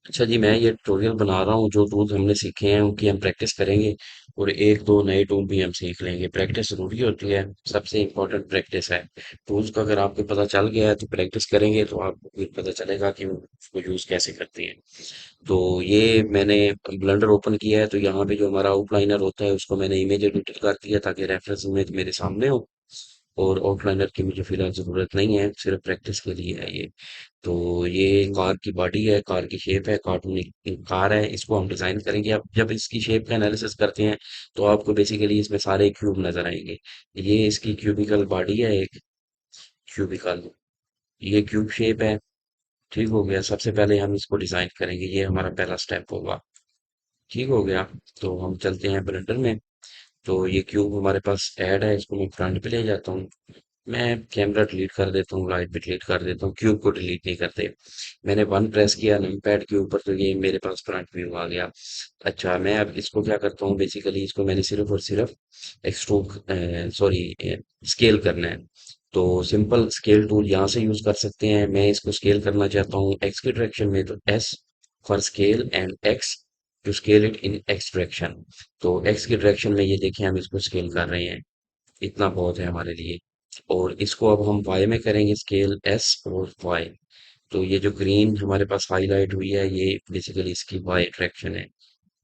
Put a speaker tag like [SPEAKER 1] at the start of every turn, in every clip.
[SPEAKER 1] अच्छा जी, मैं ये ट्यूटोरियल बना रहा हूँ। जो टूल्स हमने सीखे हैं उनकी हम प्रैक्टिस करेंगे और एक दो नए टूल भी हम सीख लेंगे। प्रैक्टिस जरूरी होती है, सबसे इम्पोर्टेंट प्रैक्टिस है। टूल्स का अगर आपको पता चल गया है तो प्रैक्टिस करेंगे तो आपको फिर पता चलेगा कि वो उसको यूज कैसे करते हैं। तो ये मैंने ब्लेंडर ओपन किया है, तो यहाँ पे जो हमारा आउटलाइनर होता है उसको मैंने इमेज एडिटर कर दिया ताकि रेफरेंस इमेज मेरे सामने हो। और आउटलाइनर की मुझे फिलहाल जरूरत नहीं है, सिर्फ प्रैक्टिस के लिए है ये। तो ये कार की बॉडी है, कार की शेप है, कार्टून कार है, इसको हम डिजाइन करेंगे। अब जब इसकी शेप का एनालिसिस करते हैं तो आपको बेसिकली इसमें सारे क्यूब नजर आएंगे। ये इसकी क्यूबिकल बॉडी है, एक क्यूबिकल, ये क्यूब शेप है। ठीक हो गया, सबसे पहले हम इसको डिजाइन करेंगे, ये हमारा पहला स्टेप होगा। ठीक हो गया, तो हम चलते हैं ब्लेंडर में। तो ये क्यूब हमारे पास ऐड है, इसको मैं फ्रंट पे ले जाता हूँ। मैं कैमरा डिलीट कर देता हूँ, लाइट भी डिलीट कर देता हूँ, क्यूब को डिलीट नहीं करते। मैंने वन प्रेस किया नमपैड के ऊपर तो ये मेरे पास फ्रंट व्यू आ गया। अच्छा, मैं अब इसको क्या करता हूँ, बेसिकली इसको मैंने सिर्फ और सिर्फ एक्सट्रूड सॉरी स्केल करना है। तो सिंपल स्केल टूल यहाँ से यूज कर सकते हैं। मैं इसको स्केल करना चाहता हूँ एक्स की डायरेक्शन में, तो S for scale and X to scale it in X direction. तो एक्स की डायरेक्शन में ये देखिए हम इसको स्केल कर रहे हैं, इतना बहुत है हमारे लिए। और इसको अब हम वाई में करेंगे स्केल, एस और वाई। तो ये जो ग्रीन हमारे पास हाईलाइट हुई है ये बेसिकली इसकी वाई डायरेक्शन है।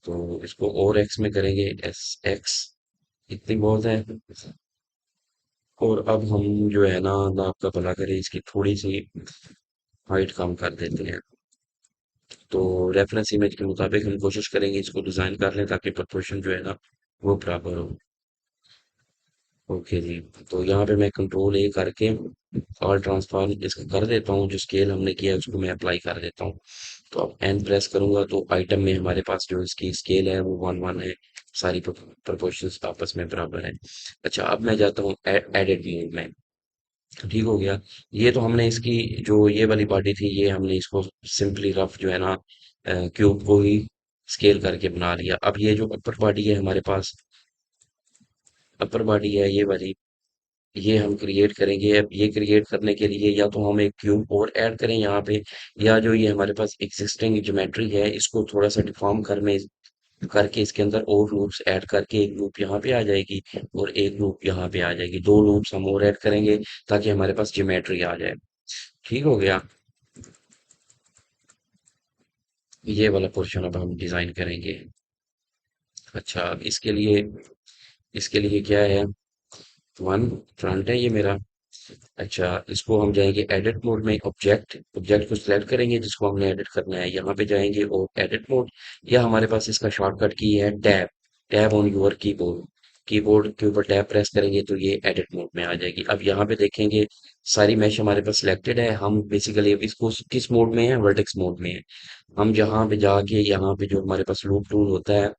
[SPEAKER 1] तो इसको और एक्स में करेंगे, एस एक्स, इतनी बहुत है। और अब हम जो है ना, अल्लाह आपका भला करे, इसकी थोड़ी सी हाइट कम कर देते हैं। तो रेफरेंस इमेज के मुताबिक हम कोशिश करेंगे इसको डिजाइन कर लें ताकि प्रोपोर्शन जो है ना वो बराबर हो। ओके जी, तो यहाँ पे मैं कंट्रोल ए करके और ट्रांसफॉर्म इसका कर देता हूँ, जो स्केल हमने किया है उसको मैं अप्लाई कर देता हूँ। तो अब एन प्रेस करूंगा तो आइटम में हमारे पास जो इसकी स्केल है वो वन वन है, सारी प्रोपोर्शंस आपस में बराबर है। अच्छा, अब मैं जाता हूँ एडिट मोड में। ठीक हो गया, ये तो हमने इसकी जो ये वाली बॉडी थी ये हमने इसको सिंपली रफ जो है ना क्यूब को ही स्केल करके बना लिया। अब ये जो अपर बॉडी है हमारे पास, अपर बॉडी है ये वाली, ये हम क्रिएट करेंगे। अब ये क्रिएट करने के लिए या तो हम एक क्यूब और ऐड करें यहाँ पे, या जो ये हमारे पास एग्जिस्टिंग ज्योमेट्री है इसको थोड़ा सा डिफॉर्म करके इसके अंदर और लूप्स ऐड करके एक लूप यहाँ पे आ जाएगी और एक लूप यहाँ पे आ जाएगी। दो लूप्स हम और ऐड करेंगे ताकि हमारे पास ज्योमेट्री आ जाए। ठीक हो गया, ये वाला पोर्शन अब हम डिजाइन करेंगे। अच्छा, अब इसके लिए क्या है, वन फ्रंट है ये मेरा। अच्छा, इसको हम जाएंगे एडिट मोड में, ऑब्जेक्ट ऑब्जेक्ट को सिलेक्ट करेंगे जिसको हमने एडिट करना है, यहाँ पे जाएंगे और एडिट मोड, या हमारे पास इसका शॉर्टकट की है tab, tab on your keyboard. Keyboard के ऊपर टैब प्रेस करेंगे तो ये एडिट मोड में आ जाएगी। अब यहाँ पे देखेंगे सारी मैश हमारे पास सिलेक्टेड है। हम बेसिकली अब इसको किस मोड में है, वर्टेक्स मोड में है। हम जहाँ पे जाके यहाँ पे जो हमारे पास लूप टूल होता है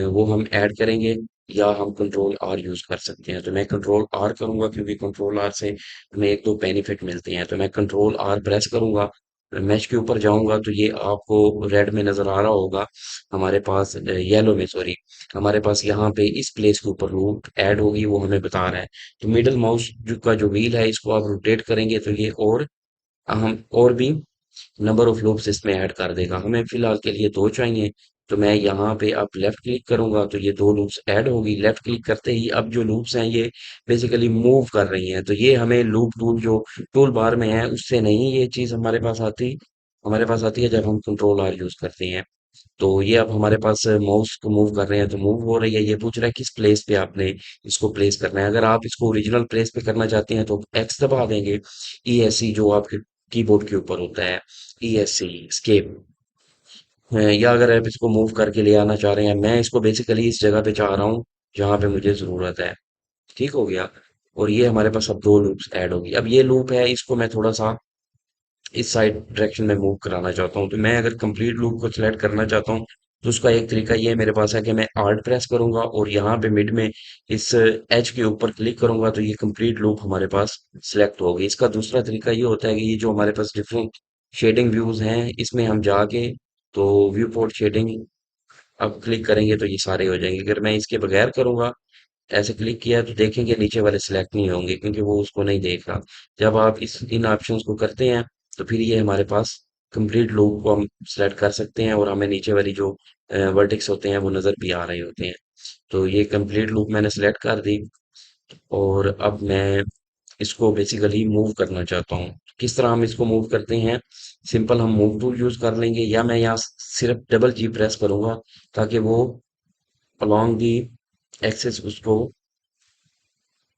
[SPEAKER 1] वो हम ऐड करेंगे, या हम कंट्रोल आर यूज कर सकते हैं। तो मैं कंट्रोल आर करूंगा क्योंकि कंट्रोल आर से हमें एक दो बेनिफिट मिलते हैं। तो मैं कंट्रोल आर प्रेस करूंगा, मैश के ऊपर जाऊंगा तो ये आपको रेड में नजर आ रहा होगा, हमारे पास येलो में सॉरी, हमारे पास यहाँ पे इस प्लेस के ऊपर लूप ऐड होगी वो हमें बता रहा है। तो मिडल माउस का जो व्हील है इसको आप रोटेट करेंगे तो ये और हम और भी नंबर ऑफ लूप्स इसमें ऐड कर देगा। हमें फिलहाल के लिए दो चाहिए, तो मैं यहाँ पे अब लेफ्ट क्लिक करूंगा तो ये दो लूप्स ऐड होगी। लेफ्ट क्लिक करते ही अब जो लूप्स हैं ये बेसिकली मूव कर रही हैं, तो ये हमें लूप टूल जो टूल बार में है उससे नहीं ये चीज हमारे पास आती है जब हम कंट्रोल आर यूज करते हैं। तो ये अब हमारे पास माउस को मूव कर रहे हैं तो मूव हो रही है। ये पूछ रहा है किस प्लेस पे आपने इसको प्लेस करना है। अगर आप इसको ओरिजिनल प्लेस पे करना चाहते हैं तो एक्स दबा देंगे, ई एस सी जो आपके कीबोर्ड के ऊपर होता है, ई एस सी स्केप। या अगर आप इसको मूव करके ले आना चाह रहे हैं, मैं इसको बेसिकली इस जगह पे चाह रहा हूँ जहां पे मुझे जरूरत है। ठीक हो गया, और ये हमारे पास अब दो लूप्स ऐड होगी। अब ये लूप है इसको मैं थोड़ा सा इस साइड डायरेक्शन में मूव कराना चाहता हूँ। तो मैं अगर कंप्लीट लूप को सिलेक्ट करना चाहता हूँ तो उसका एक तरीका ये मेरे पास है कि मैं आल्ट प्रेस करूंगा और यहाँ पे मिड में इस एच के ऊपर क्लिक करूंगा तो ये कंप्लीट लूप हमारे पास सिलेक्ट होगी। इसका दूसरा तरीका ये होता है कि ये जो हमारे पास डिफरेंट शेडिंग व्यूज हैं इसमें हम जाके तो व्यू पोर्ट शेडिंग अब क्लिक करेंगे तो ये सारे हो जाएंगे। अगर मैं इसके बगैर करूंगा, ऐसे क्लिक किया तो देखेंगे नीचे वाले सिलेक्ट नहीं होंगे क्योंकि वो उसको नहीं देख रहा। जब आप इस इन ऑप्शंस को करते हैं तो फिर ये हमारे पास कंप्लीट लूप को हम सिलेक्ट कर सकते हैं और हमें नीचे वाली जो वर्टेक्स होते हैं वो नजर भी आ रहे होते हैं। तो ये कंप्लीट लूप मैंने सिलेक्ट कर दी और अब मैं इसको बेसिकली मूव करना चाहता हूँ। किस तरह हम इसको मूव करते हैं? सिंपल हम मूव टूल यूज कर लेंगे या मैं यहाँ सिर्फ डबल जी प्रेस करूंगा ताकि वो अलोंग दी एक्सेस उसको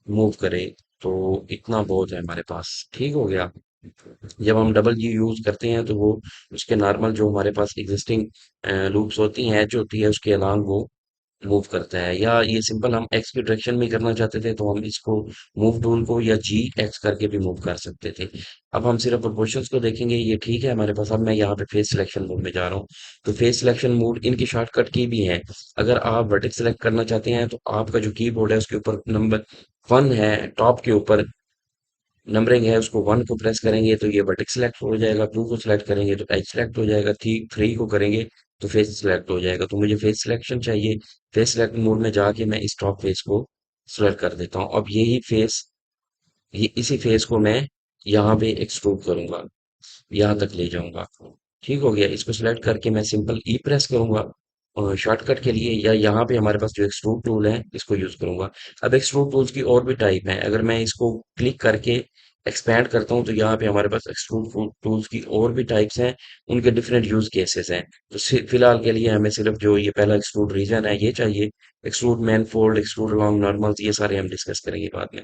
[SPEAKER 1] मूव करे। तो इतना बहुत है हमारे पास। ठीक हो गया। जब हम डबल जी यूज करते हैं तो वो उसके नॉर्मल जो हमारे पास एग्जिस्टिंग लूप्स होती हैं एज होती है उसके अलोंग वो मूव करता है। या ये सिंपल हम एक्स की डायरेक्शन में करना चाहते थे तो हम इसको मूव टूल को या जी एक्स करके भी मूव कर सकते थे। अब हम सिर्फ प्रोपोर्शंस को देखेंगे, ये ठीक है हमारे पास। अब मैं यहाँ पे फेस सिलेक्शन मोड में जा रहा हूँ। तो फेस सिलेक्शन मोड इनकी शॉर्टकट की भी है। अगर आप वर्टेक्स सेलेक्ट करना चाहते हैं तो आपका जो कीबोर्ड है उसके ऊपर नंबर वन है, टॉप के ऊपर नंबरिंग है, उसको वन को प्रेस करेंगे तो ये वर्टेक्स सिलेक्ट हो जाएगा, टू को सिलेक्ट करेंगे तो एज सिलेक्ट हो जाएगा, थ्री को करेंगे तो फेस सिलेक्ट हो जाएगा। तो मुझे फेस सिलेक्शन चाहिए। फेस सिलेक्ट मोड में जाके मैं इस टॉप फेस को सिलेक्ट कर देता हूँ। अब यही फेस, ये इसी फेस को मैं यहाँ पे एक्सट्रूड करूंगा, यहाँ तक ले जाऊंगा। ठीक हो गया। इसको सिलेक्ट करके मैं सिंपल ई प्रेस करूंगा शॉर्टकट के लिए, या यहाँ पे हमारे पास जो एक्सट्रूड टूल है इसको यूज करूंगा। अब एक्सट्रूड टूल्स की और भी टाइप है। अगर मैं इसको क्लिक करके एक्सपैंड करता हूँ तो यहाँ पे हमारे पास एक्सट्रूड टूल्स की और भी टाइप्स हैं, उनके डिफरेंट यूज केसेस हैं। तो फिलहाल के लिए हमें सिर्फ जो ये पहला एक्सट्रूड रीजन है ये चाहिए। एक्सट्रूड मैनफोल्ड, एक्सट्रूड अलॉन्ग नॉर्मल, ये सारे हम डिस्कस करेंगे बाद में।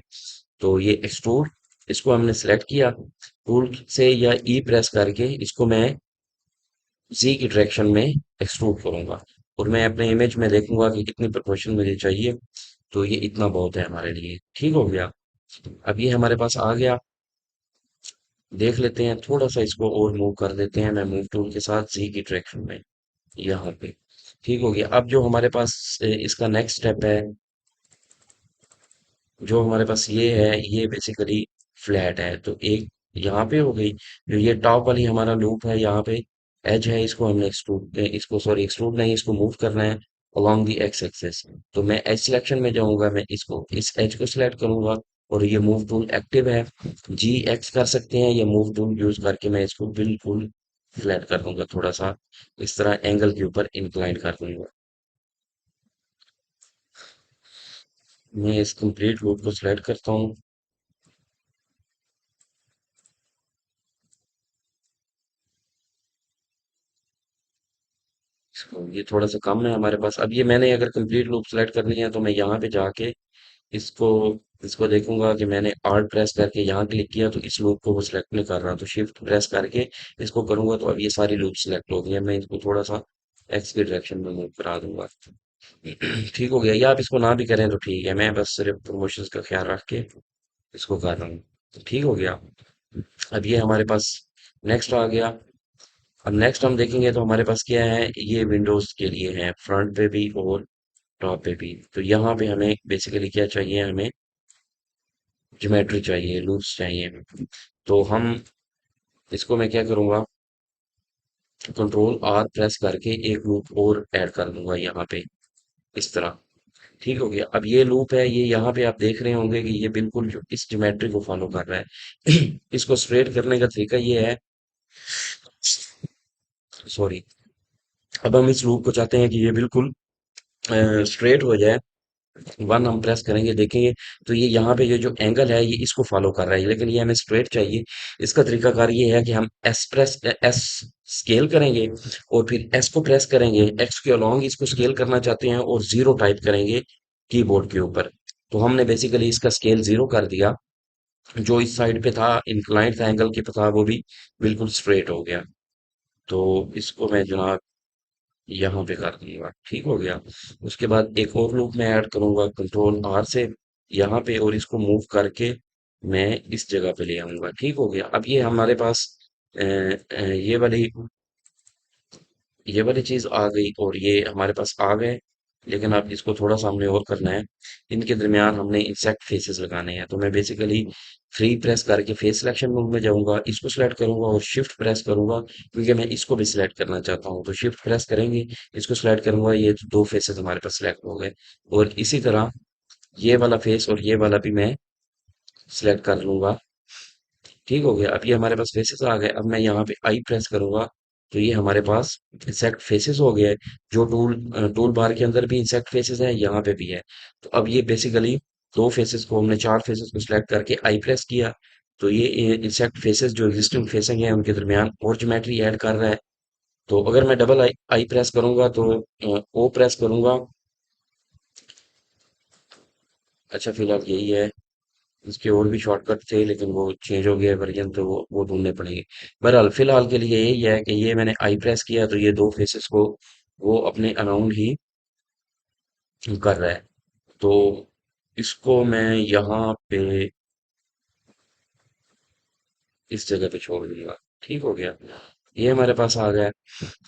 [SPEAKER 1] तो ये एक्सट्रूड, इसको हमने सेलेक्ट किया टूल से, या ई प्रेस करके इसको मैं जी की डायरेक्शन में एक्सट्रूड करूंगा और मैं अपने इमेज में देखूंगा कि कितनी प्रोपोर्शन मुझे चाहिए। तो ये इतना बहुत है हमारे लिए। ठीक हो गया। अब ये हमारे पास आ गया। देख लेते हैं, थोड़ा सा इसको और मूव कर देते हैं मैं मूव टूल के साथ जी की डायरेक्शन में, यहाँ पे। ठीक हो गया। अब जो हमारे पास इसका नेक्स्ट स्टेप है, जो हमारे पास ये है, ये बेसिकली फ्लैट है। तो एक यहाँ पे हो गई। जो ये टॉप वाली हमारा लूप है, यहाँ पे एज है, इसको हमने एक्सट्रूड, इसको सॉरी एक्सट्रूड नहीं, इसको मूव करना है अलोंग दी एक्स एक्सेस। तो मैं एज सिलेक्शन में जाऊंगा, मैं इसको इस एज को सिलेक्ट करूंगा और ये मूव टूल एक्टिव है। जी एक्स कर सकते हैं, या मूव टूल यूज करके मैं इसको बिल्कुल फ्लैट कर दूंगा, थोड़ा सा इस तरह एंगल के ऊपर इंक्लाइन कर दूंगा। मैं इस कंप्लीट लूप को सिलेक्ट करता हूँ। ये थोड़ा सा कम है हमारे पास। अब ये मैंने अगर कंप्लीट लूप सेलेक्ट करनी है तो मैं यहाँ पे जाके इसको इसको देखूंगा कि मैंने आर्ट प्रेस करके यहाँ क्लिक किया तो इस लूप को वो सिलेक्ट नहीं कर रहा। तो शिफ्ट प्रेस करके इसको करूंगा तो अब ये सारी लूप सिलेक्ट हो गई है। मैं इसको थोड़ा सा एक्स की डायरेक्शन में मूव करा दूंगा। ठीक हो गया। या आप इसको ना भी करें तो ठीक है, मैं बस सिर्फ प्रमोशंस का ख्याल रख के इसको कर रहा हूँ। ठीक हो गया। अब ये हमारे पास नेक्स्ट आ गया। अब नेक्स्ट हम देखेंगे तो हमारे पास क्या है, ये विंडोज के लिए है, फ्रंट पे भी और टॉप पे भी। तो यहाँ पे हमें बेसिकली क्या चाहिए, हमें ज्योमेट्री चाहिए, लूप्स चाहिए। तो हम इसको मैं क्या करूंगा, कंट्रोल आर प्रेस करके एक लूप और ऐड कर दूंगा यहाँ पे, इस तरह। ठीक हो गया। अब ये लूप है, ये यहाँ पे आप देख रहे होंगे कि ये बिल्कुल जो इस ज्योमेट्री को फॉलो कर रहा है। इसको स्ट्रेट करने का तरीका ये है, सॉरी, अब हम इस लूप को चाहते हैं कि ये बिल्कुल स्ट्रेट हो जाए। वन हम प्रेस करेंगे, देखेंगे तो ये यहाँ पे ये जो एंगल है ये इसको फॉलो कर रहा है, लेकिन ये हमें स्ट्रेट चाहिए। इसका तरीकाकार ये है कि हम एस स्केल करेंगे और फिर एस को प्रेस करेंगे, एक्स के अलोंग इसको स्केल करना चाहते हैं और जीरो टाइप करेंगे कीबोर्ड के ऊपर। तो हमने बेसिकली इसका स्केल जीरो कर दिया। जो इस साइड पे था इंक्लाइंड था एंगल के पे था, वो भी बिल्कुल स्ट्रेट हो गया। तो इसको मैं जनाब यहाँ पे कर दूंगा। ठीक हो गया। उसके बाद एक और लूप मैं ऐड करूंगा कंट्रोल आर से यहाँ पे, और इसको मूव करके मैं इस जगह पे ले आऊंगा। ठीक हो गया। अब ये हमारे पास ये वाली चीज आ गई और ये हमारे पास आ गए। लेकिन अब इसको थोड़ा सा हमने और करना है। इनके दरमियान हमने इंसेक्ट फेसेस लगाने हैं। तो मैं बेसिकली फ्री प्रेस करके फेस सिलेक्शन मोड में जाऊंगा, इसको सिलेक्ट करूंगा और शिफ्ट प्रेस करूंगा क्योंकि मैं इसको भी सिलेक्ट करना चाहता हूँ। तो शिफ्ट प्रेस करेंगे, इसको सिलेक्ट करूंगा, ये दो फेसेस हमारे पास सिलेक्ट हो गए। और इसी तरह ये वाला फेस और ये वाला भी मैं सिलेक्ट कर लूंगा। ठीक हो गया। अब ये हमारे पास फेसेस आ गए। अब मैं यहाँ पे आई प्रेस करूंगा तो ये हमारे पास इंसेक्ट फेसेस हो गया है। जो टूल बार के अंदर भी इंसेक्ट फेसेस है, यहाँ पे भी है। तो अब ये बेसिकली दो फेसेस को हमने चार फेसेस को सिलेक्ट करके आई प्रेस किया, तो ये इंसेक्ट फेसेस जो एग्जिस्टिंग फेसिंग है उनके दरमियान और ज्योमेट्री ऐड कर रहा है। तो अगर मैं डबल आई प्रेस करूंगा तो ओ प्रेस करूंगा। अच्छा, फिलहाल यही है। इसके और भी शॉर्टकट थे लेकिन वो चेंज हो गया वर्जन, तो वो ढूंढने पड़ेंगे। बहरहाल फिलहाल के लिए यही है कि ये मैंने आई प्रेस किया तो ये दो फेसेस को वो अपने अराउंड ही कर रहा है। तो इसको मैं यहाँ पे इस जगह पे छोड़ दूंगा। ठीक हो गया। ये हमारे पास आ गया।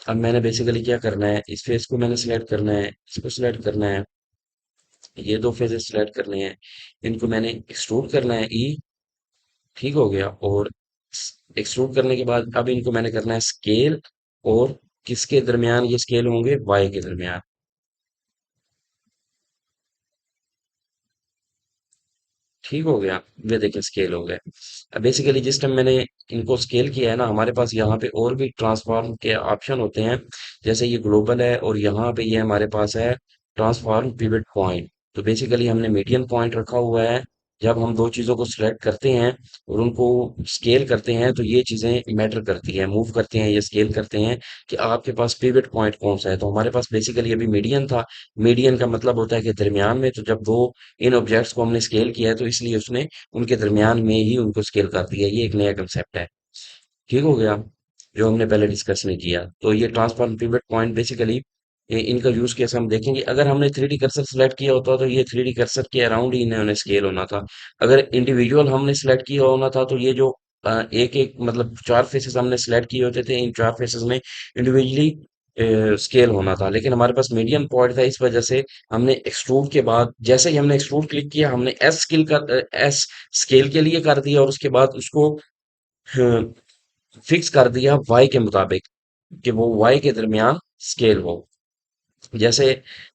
[SPEAKER 1] अब मैंने बेसिकली क्या करना है, इस फेस को मैंने सिलेक्ट करना है, इसको सिलेक्ट करना है, ये दो फेसेस सिलेक्ट करने हैं, इनको मैंने एक्सट्रूड करना है ई। ठीक हो गया। और एक्सट्रूड करने के बाद अब इनको मैंने करना है स्केल। और किसके दरमियान ये स्केल होंगे, वाई के दरमियान। ठीक हो गया। ये देखिए स्केल हो गए। अब बेसिकली जिस टाइम मैंने इनको स्केल किया है ना, हमारे पास यहाँ पे और भी ट्रांसफॉर्म के ऑप्शन होते हैं। जैसे ये ग्लोबल है और यहाँ पे ये हमारे पास है ट्रांसफॉर्म पिवट पॉइंट। तो बेसिकली हमने मीडियन पॉइंट रखा हुआ है। जब हम दो चीजों को सिलेक्ट करते हैं और उनको स्केल करते हैं तो ये चीजें मैटर करती हैं, मूव करते हैं, ये स्केल करते हैं कि आपके पास पिवट पॉइंट कौन सा है। तो हमारे पास बेसिकली अभी मीडियन था। मीडियन का मतलब होता है कि दरमियान में। तो जब दो इन ऑब्जेक्ट्स को हमने स्केल किया है तो इसलिए उसने उनके दरमियान में ही उनको स्केल कर दिया। ये एक नया कंसेप्ट है। ठीक हो गया, जो हमने पहले डिस्कस नहीं किया। तो ये ट्रांसफॉर्म पिवट पॉइंट बेसिकली इनका यूज कैसे हम देखेंगे। अगर हमने थ्री डी कर्सर सेलेक्ट किया होता तो ये थ्री डी कर्सर के अराउंड ही इन्होंने स्केल होना था। अगर इंडिविजुअल हमने सिलेक्ट किया होना था तो ये जो एक एक मतलब चार फेसेस हमने सिलेक्ट किए होते थे, इन चार फेसेस में इंडिविजुअली स्केल होना था। लेकिन हमारे पास मीडियम पॉइंट था, इस वजह से हमने एक्सट्रूड के बाद जैसे ही हमने एक्सट्रूड क्लिक किया, हमने एस स्केल के लिए कर दिया और उसके बाद उसको फिक्स कर दिया वाई के मुताबिक कि वो वाई के दरमियान स्केल हो। जैसे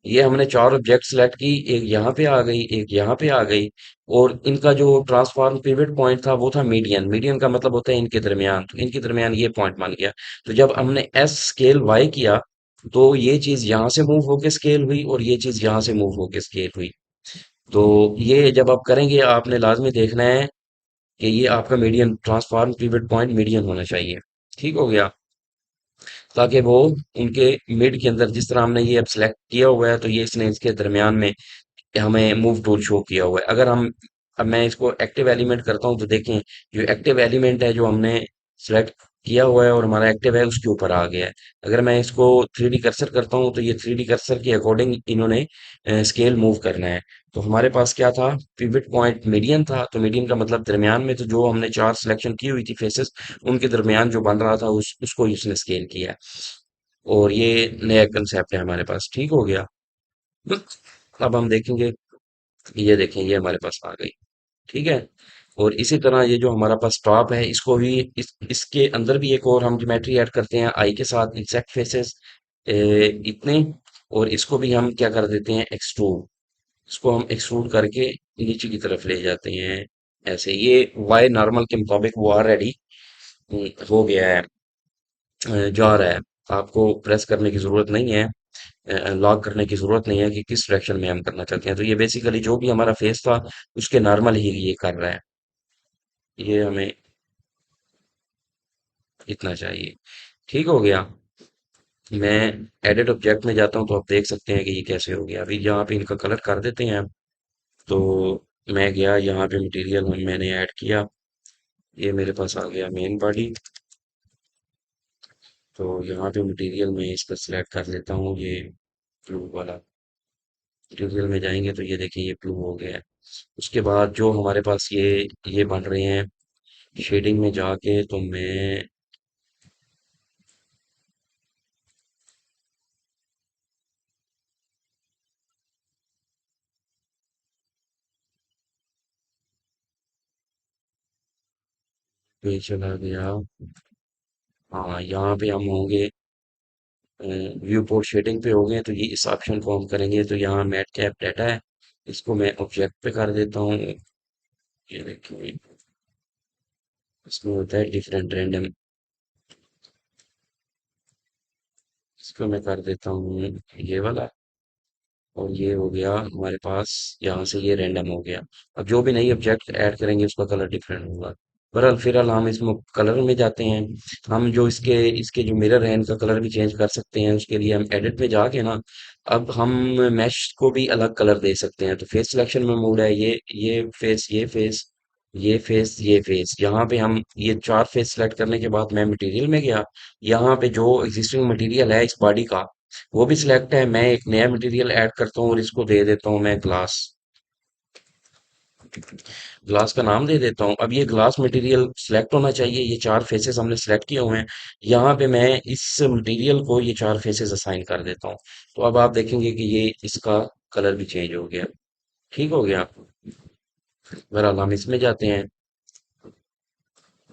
[SPEAKER 1] ये हमने चार ऑब्जेक्ट सेलेक्ट की, एक यहाँ पे आ गई, एक यहाँ पे आ गई, और इनका जो ट्रांसफॉर्म पिवट पॉइंट था वो था मीडियन। मीडियन का मतलब होता है इनके दरमियान, तो इनके दरमियान ये पॉइंट मान गया। तो जब हमने एस स्केल वाई किया तो ये चीज यहाँ से मूव होके स्केल हुई और ये चीज यहाँ से मूव होके स्केल हुई। तो ये जब आप करेंगे आपने लाजमी देखना है कि ये आपका median transform pivot point median होना चाहिए। ठीक हो गया। ताकि वो उनके मिड के अंदर, जिस तरह हमने ये अब सेलेक्ट किया हुआ है तो ये इसने इसके दरमियान में हमें मूव टूल शो किया हुआ है। अगर हम अब मैं इसको एक्टिव एलिमेंट करता हूँ तो देखें, जो एक्टिव एलिमेंट है जो हमने सेलेक्ट किया हुआ है और हमारा एक्टिव है उसके ऊपर आ गया है। अगर मैं इसको थ्री डी कर्सर करता हूँ तो ये थ्री डी कर्सर के अकॉर्डिंग इन्होंने स्केल मूव करना है। तो हमारे पास क्या था, पिवट पॉइंट मीडियन था। तो मीडियन का मतलब दरमियान में, तो जो हमने चार सिलेक्शन की हुई थी फेसेस, उनके दरमियान जो बन रहा था उसको उसने स्केल किया। और ये नया कंसेप्ट है हमारे पास। ठीक हो गया। अब हम देखेंगे, ये देखें ये हमारे पास आ गई। ठीक है। और इसी तरह ये जो हमारा पास टॉप है, इसको भी इसके अंदर भी एक और हम ज्योमेट्री ऐड करते हैं आई के साथ, इंसेक्ट फेसेस इतने। और इसको भी हम क्या कर देते हैं, एक्सट्रूड। इसको हम एक्सट्रूड करके नीचे की तरफ ले जाते हैं। ऐसे ये वाई नॉर्मल के मुताबिक वो ऑलरेडी हो गया है, जा रहा है। आपको प्रेस करने की जरूरत नहीं है, लॉक करने की जरूरत नहीं है कि किस डायरेक्शन में हम करना चाहते हैं। तो ये बेसिकली जो भी हमारा फेस था उसके नॉर्मल ही ये कर रहा है। ये हमें इतना चाहिए। ठीक हो गया। मैं एडिट ऑब्जेक्ट में जाता हूँ तो आप देख सकते हैं कि ये कैसे हो गया। अभी यहाँ पे इनका कलर कर देते हैं। तो मैं गया यहाँ पे, मटेरियल मैंने ऐड किया, ये मेरे पास आ गया मेन बॉडी। तो यहाँ पे मटेरियल में इस पर सिलेक्ट कर लेता हूँ ये ब्लू वाला। मटेरियल में जाएंगे तो ये देखिए ये ब्लू हो गया है। उसके बाद जो हमारे पास ये बन रहे हैं, शेडिंग में जाके तो मैं पे चला गया। हाँ, यहाँ पे हम होंगे, व्यू पोर्ट शेडिंग पे हो गए। तो ये इस ऑप्शन को हम करेंगे तो यहाँ मैट कैप डाटा है, इसको मैं ऑब्जेक्ट पे कर देता हूँ। ये देखिए इसमें होता है डिफरेंट रैंडम। इसको मैं कर देता हूँ ये वाला। और ये हो गया हमारे पास, यहाँ से ये रैंडम हो गया। अब जो भी नई ऑब्जेक्ट ऐड करेंगे उसका कलर डिफरेंट होगा। बहरहाल फिलहाल हम इसमें कलर में जाते हैं। हम जो इसके इसके जो मिरर है इनका कलर भी चेंज कर सकते हैं। उसके लिए हम एडिट में जाके ना, अब हम मैश को भी अलग कलर दे सकते हैं। तो फेस सिलेक्शन में मोड है, ये फेस, ये फेस, ये फेस, ये फेस। यहाँ पे हम ये चार फेस सिलेक्ट करने के बाद मैं मटेरियल में गया। यहाँ पे जो एग्जिस्टिंग मटेरियल है इस बॉडी का वो भी सिलेक्ट है। मैं एक नया मटेरियल ऐड करता हूँ और इसको दे देता हूँ मैं ग्लास। ग्लास का नाम दे देता हूँ। अब ये ग्लास मटेरियल सिलेक्ट होना चाहिए। ये चार फेसेस हमने सिलेक्ट किए हुए हैं। यहाँ पे मैं इस मटेरियल को ये चार फेसेस असाइन कर देता हूँ। तो अब आप देखेंगे कि ये इसका कलर भी चेंज हो गया। ठीक हो गया। बहरहाल हम इसमें जाते हैं।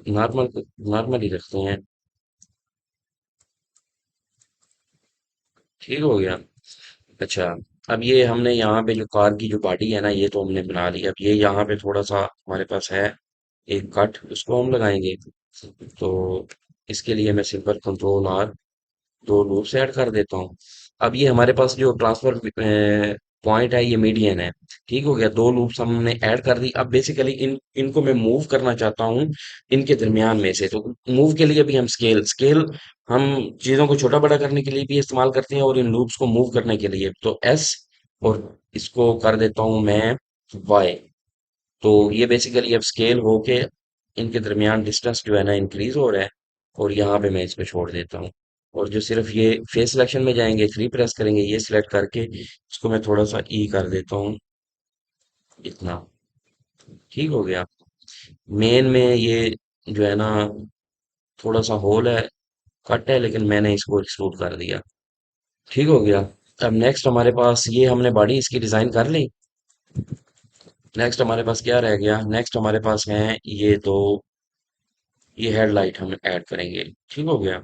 [SPEAKER 1] नॉर्मल, नॉर्मल ही रखते हैं। ठीक हो गया। अच्छा, अब ये हमने यहाँ पे जो कार की जो बॉडी है ना ये तो हमने बना ली। अब ये यहाँ पे थोड़ा सा हमारे पास है एक कट, उसको हम लगाएंगे। तो इसके लिए मैं सिंपल कंट्रोल आर, दो लूप्स ऐड कर देता हूँ। अब ये हमारे पास जो ट्रांसफर पॉइंट है ये मीडियन है। ठीक हो गया, दो लूप्स हमने ऐड कर दी। अब बेसिकली इनको मैं मूव करना चाहता हूँ इनके दरमियान में से। तो मूव के लिए भी हम स्केल स्केल हम चीजों को छोटा बड़ा करने के लिए भी इस्तेमाल करते हैं और इन लूप्स को मूव करने के लिए तो एस। और इसको कर देता हूँ मैं वाई। तो ये बेसिकली अब स्केल होके इनके दरमियान डिस्टेंस जो है ना इंक्रीज हो रहा है। और यहाँ पे मैं इसको छोड़ देता हूँ। और जो सिर्फ ये फेस सिलेक्शन में जाएंगे, थ्री प्रेस करेंगे, ये सिलेक्ट करके इसको मैं थोड़ा सा ई कर देता हूँ इतना। ठीक हो गया। मेन में ये जो है ना थोड़ा सा होल है, कट है, लेकिन मैंने इसको एक्सट्रूड कर दिया। ठीक हो गया। अब नेक्स्ट हमारे पास ये हमने बॉडी इसकी डिजाइन कर ली। नेक्स्ट हमारे पास क्या रह गया? नेक्स्ट हमारे पास है ये दो, ये हेडलाइट हम ऐड करेंगे। ठीक हो गया।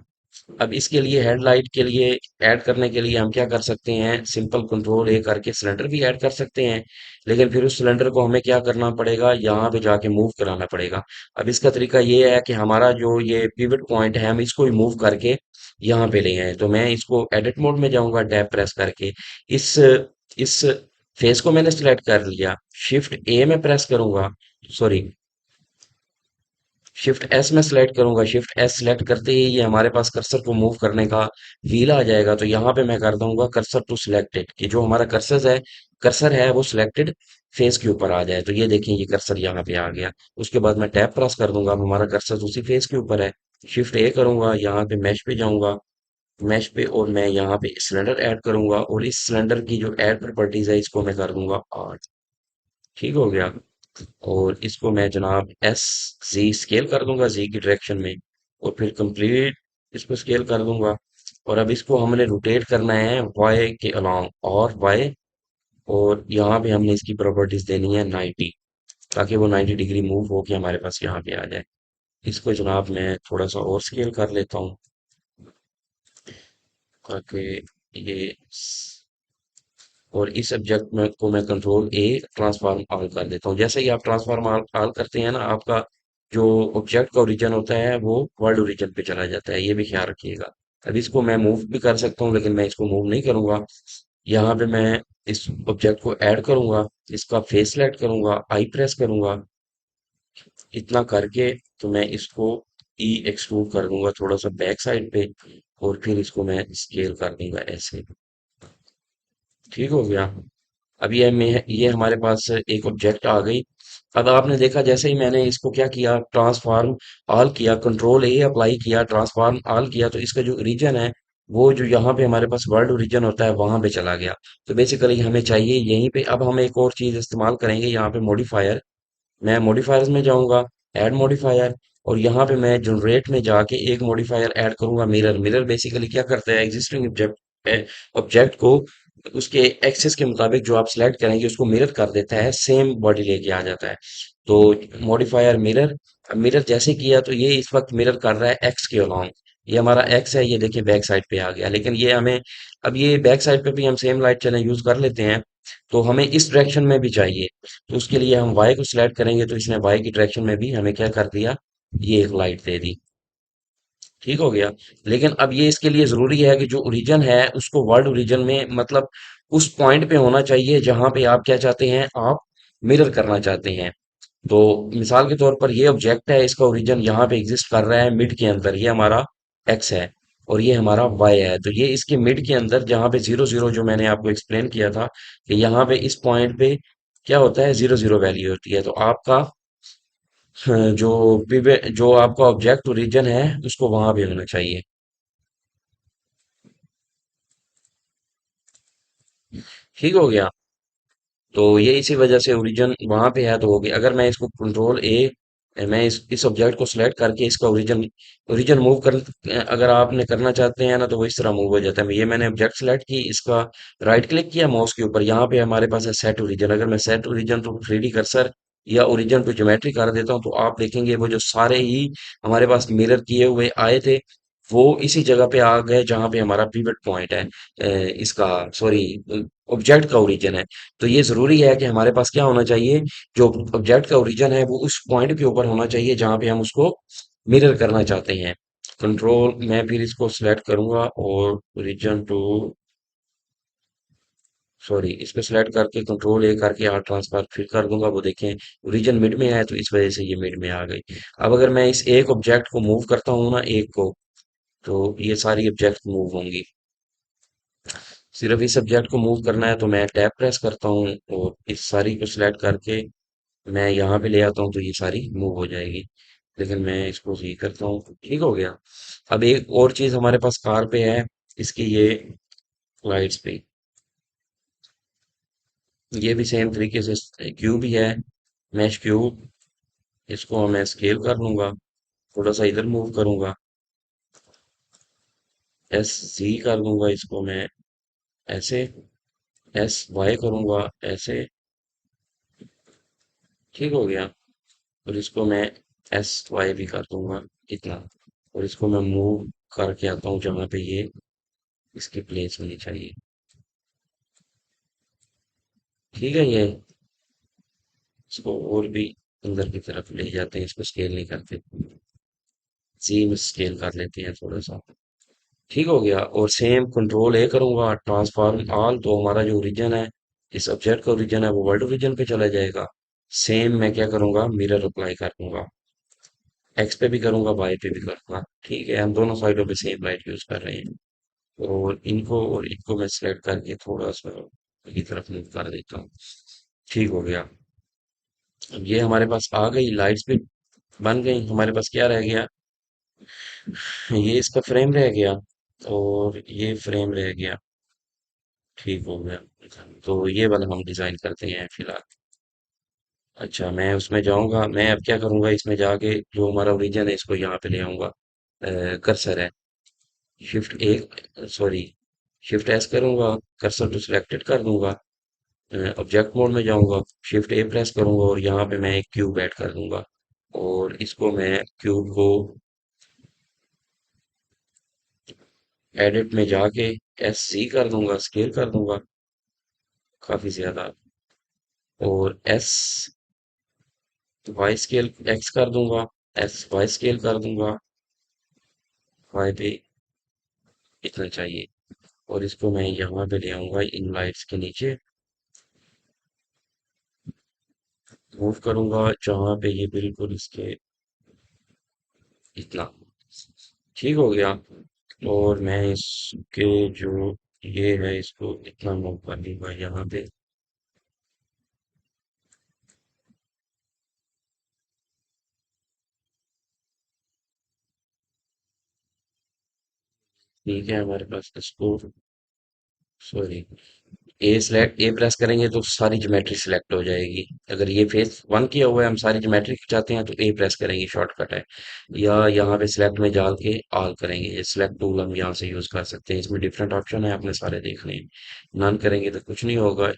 [SPEAKER 1] अब इसके लिए हेडलाइट के लिए ऐड करने के लिए हम क्या कर सकते हैं? सिंपल कंट्रोल ए करके सिलेंडर भी ऐड कर सकते हैं। लेकिन फिर उस सिलेंडर को हमें क्या करना पड़ेगा? यहाँ पे जाके मूव कराना पड़ेगा। अब इसका तरीका ये है कि हमारा जो ये पिवट पॉइंट है हम इसको ही मूव करके यहाँ पे ले आए। तो मैं इसको एडिट मोड में जाऊंगा टैब प्रेस करके। इस इस फेस को मैंने सिलेक्ट कर लिया। शिफ्ट ए में प्रेस करूंगा, सॉरी शिफ्ट एस में सिलेक्ट करूंगा। शिफ्ट एस सिलेक्ट करते ही ये हमारे पास कर्सर को मूव करने का व्हील आ जाएगा। तो यहाँ पे मैं कर दूंगा कर्सर टू सिलेक्टेड, कि जो हमारा कर्सर है वो सिलेक्टेड फेस के ऊपर आ जाए। तो ये देखें ये कर्सर यहाँ पे आ गया। उसके बाद मैं टैब प्रेस कर दूंगा, अब हमारा कर्सर उसी फेस के ऊपर है। शिफ्ट ए करूंगा, यहाँ पे मैश पे जाऊंगा, मैश पे, और मैं यहाँ पे सिलेंडर ऐड करूंगा। और इस सिलेंडर की जो ऐड प्रॉपर्टीज है इसको मैं कर दूंगा 8। ठीक हो गया। और इसको मैं जनाब एस जी स्केल कर दूंगा, जी की डायरेक्शन में। और फिर कंप्लीट इसको स्केल कर दूंगा। और अब इसको हमने रोटेट करना है वाई के अलोंग, और वाई। और यहाँ पे हमने इसकी प्रॉपर्टीज देनी है 90, ताकि वो 90 डिग्री मूव होके हमारे पास यहाँ पे आ जाए। इसको जनाब मैं थोड़ा सा और स्केल कर लेता हूँ, ताकि ये और इस ऑब्जेक्ट में को मैं कंट्रोल ए ट्रांसफॉर्म ऑल कर देता हूँ। जैसे ही आप ट्रांसफॉर्म ऑल ऑल करते हैं ना, आपका जो ऑब्जेक्ट का ओरिजिन होता है वो वर्ल्ड ओरिजिन पे चला जाता है। ये भी ख्याल रखिएगा। अब इसको मैं मूव भी कर सकता हूँ, लेकिन मैं इसको मूव नहीं करूंगा। यहाँ पे मैं इस ऑब्जेक्ट को ऐड करूंगा, इसका फेस सेलेक्ट करूंगा, आई प्रेस करूंगा, इतना करके तो मैं इसको ई एक्सट्रूड कर दूंगा थोड़ा सा बैक साइड पे। और फिर इसको मैं स्केल कर दूंगा ऐसे। ठीक हो गया। अब ये हमारे पास एक ऑब्जेक्ट आ गई। अब आपने देखा जैसे ही मैंने इसको क्या किया, ट्रांसफॉर्म ऑल किया, कंट्रोल ए अप्लाई किया, ट्रांसफॉर्म ऑल किया, तो इसका जो रीजन है वो जो यहाँ पे हमारे पास वर्ल्ड रीजन होता है वहां पे चला गया। तो बेसिकली हमें चाहिए यहीं पे। अब हम एक और चीज इस्तेमाल करेंगे यहाँ पे, मॉडिफायर। मैं मॉडिफायर्स में जाऊंगा, ऐड मॉडिफायर। और यहाँ पे मैं जनरेट में जाके एक मॉडिफायर ऐड करूंगा, मिरर। मिरर बेसिकली क्या करता है? एग्जिस्टिंग ऑब्जेक्ट को उसके एक्सेस के मुताबिक जो आप सिलेक्ट करेंगे उसको मिरर कर देता है, सेम बॉडी लेके आ जाता है। तो मॉडिफायर मिरर, मिरर जैसे किया तो ये इस वक्त मिरर कर रहा है एक्स के अलॉन्ग। ये हमारा एक्स है, ये देखिए बैक साइड पे आ गया। लेकिन ये हमें, अब ये बैक साइड पे भी हम सेम लाइट चलें यूज कर लेते हैं। तो हमें इस डायरेक्शन में भी चाहिए। तो उसके लिए हम वाई को सिलेक्ट करेंगे, तो इसने वाई की डायरेक्शन में भी हमें क्या कर दिया? ये एक लाइट दे दी। ठीक हो गया। लेकिन अब ये इसके लिए जरूरी है कि जो ओरिजिन है उसको वर्ल्ड ओरिजिन में मतलब उस पॉइंट पे होना चाहिए जहां पे आप क्या चाहते हैं, आप मिरर करना चाहते हैं। तो मिसाल के तौर पर ये ऑब्जेक्ट है, इसका ओरिजिन यहाँ पे एग्जिस्ट कर रहा है मिड के अंदर, ये हमारा एक्स है और ये हमारा वाई है। तो ये इसके मिड के अंदर जहाँ पे जीरो जीरो, जो मैंने आपको एक्सप्लेन किया था कि यहाँ पे इस पॉइंट पे क्या होता है, जीरो जीरो वैल्यू होती है। तो आपका जो जो आपका ऑब्जेक्ट ओरिजिन है उसको वहां पे होना चाहिए। ठीक हो गया। तो ये इसी वजह से ओरिजिन वहां पे है तो होगी। अगर मैं इसको कंट्रोल ए, मैं इस ऑब्जेक्ट को सिलेक्ट करके इसका ओरिजिन ओरिजिन मूव कर, अगर आपने करना चाहते हैं ना तो वो इस तरह मूव हो जाता है। ये मैंने ऑब्जेक्ट सेलेक्ट की, इसका राइट क्लिक किया माउस के ऊपर, यहाँ पे हमारे पास है सेट ओरिजिन। अगर मैं set origin to 3D cursor या ओरिजिन टू ज्योमेट्री कर देता हूँ तो आप देखेंगे वो जो सारे ही हमारे पास मिरर किए हुए आए थे वो इसी जगह पे आ गए जहां पे हमारा पिवट पॉइंट है, इसका सॉरी ऑब्जेक्ट का ओरिजिन है। तो ये जरूरी है कि हमारे पास क्या होना चाहिए, जो ऑब्जेक्ट का ओरिजिन है वो उस पॉइंट के ऊपर होना चाहिए जहां पे हम उसको मिरर करना चाहते हैं। कंट्रोल, मैं फिर इसको सिलेक्ट करूंगा और ओरिजिन टू, सॉरी, इसको सिलेक्ट करके कंट्रोल ए करके आर ट्रांसफर फिर कर दूंगा। वो देखें ओरिजिन मिड में है तो इस वजह से ये मिड में आ गई। अब अगर मैं इस एक ऑब्जेक्ट को मूव करता हूँ ना, एक को, तो ये सारी ऑब्जेक्ट मूव होंगी। सिर्फ इस सब्जेक्ट को मूव करना है तो मैं टैब प्रेस करता हूँ और इस सारी को सिलेक्ट करके मैं यहाँ पे ले आता हूँ तो ये सारी मूव हो जाएगी। लेकिन मैं इसको सही करता हूँ, ठीक हो गया। अब एक और चीज हमारे पास कार पे है, इसकी ये लाइट्स पे, ये भी सेम तरीके से क्यूब ही है, मैश क्यूब। इसको मैं स्केल कर लूंगा, थोड़ा सा इधर मूव करूंगा, एस सी कर लूंगा इसको मैं ऐसे, एस वाई करूंगा ऐसे। ठीक हो गया। और इसको मैं एस वाई भी कर दूंगा इतना। और इसको मैं मूव करके आता हूँ जहाँ पे ये इसकी प्लेस होनी चाहिए। ठीक है। ये इसको और भी अंदर की तरफ ले जाते हैं, इसको स्केल नहीं करते, सी में स्केल कर लेते हैं थोड़ा सा। ठीक हो गया। और सेम कंट्रोल ए करूंगा, ट्रांसफॉर्म ऑल, तो हमारा जो ओरिजिन है, इस ऑब्जेक्ट का ओरिजिन है वो वर्ल्ड ओरिजिन पे चला जाएगा। सेम मैं क्या करूंगा, मिरर अप्लाई कर दूंगा, एक्स पे भी करूंगा वाई पे भी करूंगा। ठीक है, हम दोनों साइडों पे सेम लाइट यूज कर रहे हैं। और इनको मैं सिलेक्ट करके थोड़ा सा की तरफ मूव कर देता हूँ। ठीक हो गया। अब ये हमारे पास आ गई लाइट्स भी बन गई। हमारे पास क्या रह गया, ये इसका फ्रेम रह गया और ये फ्रेम रह गया। ठीक हो गया। तो ये वाला हम डिजाइन करते हैं फिलहाल। अच्छा, मैं उसमें जाऊंगा, मैं अब क्या करूंगा, इसमें जाके जो हमारा ओरिजिन है इसको यहाँ पे ले आऊंगा। कर्सर है, शिफ्ट ए, सॉरी, शिफ्ट एस करूंगा, कर्सर टू सिलेक्टेड कर दूंगा, ऑब्जेक्ट मोड में जाऊंगा, शिफ्ट ए प्रेस करूंगा और यहाँ पे मैं एक क्यूब ऐड कर दूंगा। और इसको मैं क्यूब को एडिट में जाके एस सी कर दूंगा, स्केल कर दूंगा काफी ज्यादा। और एस वाई स्केल एक्स कर दूंगा, एस वाई स्केल कर दूंगा, वाई पे इतना चाहिए। और इसको मैं यहाँ पे ले आऊंगा इन लाइट्स के नीचे, मूव करूंगा जहां पे ये बिल्कुल इसके इतना। ठीक हो गया। और मैं इसके जो ये है इसको इतना मूव कर दूंगा यहाँ पे। ठीक है, हमारे पास इसको, सॉरी, ए प्रेस करेंगे तो सारी ज्योमेट्री सिलेक्ट हो जाएगी। अगर ये फेस वन किया हुआ है, हम सारी ज्योमेट्री चाहते हैं तो ए प्रेस करेंगे, शॉर्टकट है। या यहाँ पे सिलेक्ट में जाल के ऑल करेंगे, ये सिलेक्ट टूल हम यहाँ से यूज कर सकते हैं। इसमें डिफरेंट ऑप्शन है, आपने सारे देखने हैं। नन करेंगे तो कुछ नहीं होगा,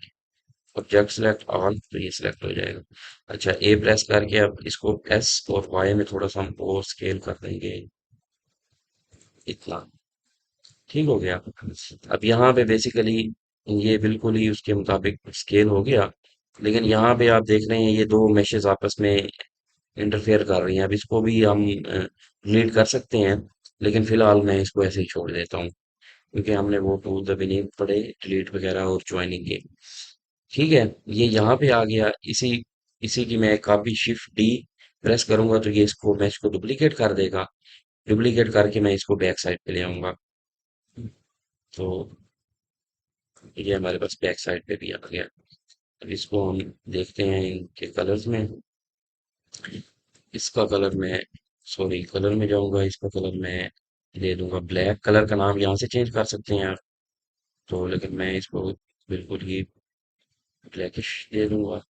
[SPEAKER 1] ऑब्जेक्ट सिलेक्ट ऑल तो ये सिलेक्ट हो जाएगा। अच्छा, ए प्रेस करके अब इसको एस और वाई में थोड़ा सा हम और स्केल कर देंगे इतना। ठीक हो गया। अब यहाँ पे बेसिकली ये बिल्कुल ही उसके मुताबिक स्केल हो गया। लेकिन यहाँ पे आप देख रहे हैं ये दो मैशेस आपस में इंटरफेयर कर रही हैं। अब इसको भी हम डिलीट कर सकते हैं, लेकिन फिलहाल मैं इसको ऐसे ही छोड़ देता हूँ, क्योंकि हमने वो टूल्स अभी नहीं पढ़े डिलीट वगैरह और ज्वाइनिंग के। ठीक है, ये यहाँ पे आ गया। इसी इसी की मैं कॉपी शिफ्ट डी प्रेस करूंगा तो ये इसको मैं इसको डुप्लीकेट कर देगा। डुप्लीकेट करके मैं इसको बैक साइड पे ले आऊंगा। तो ये हमारे पास बैक साइड पे भी आ गया। अब इसको हम देखते हैं इनके कलर्स में। इसका कलर मैं, सॉरी, कलर में जाऊंगा। इसका कलर मैं दे दूंगा ब्लैक। कलर का नाम यहाँ से चेंज कर सकते हैं आप, तो लेकिन मैं इसको बिल्कुल ही ब्लैकिश दे दूंगा।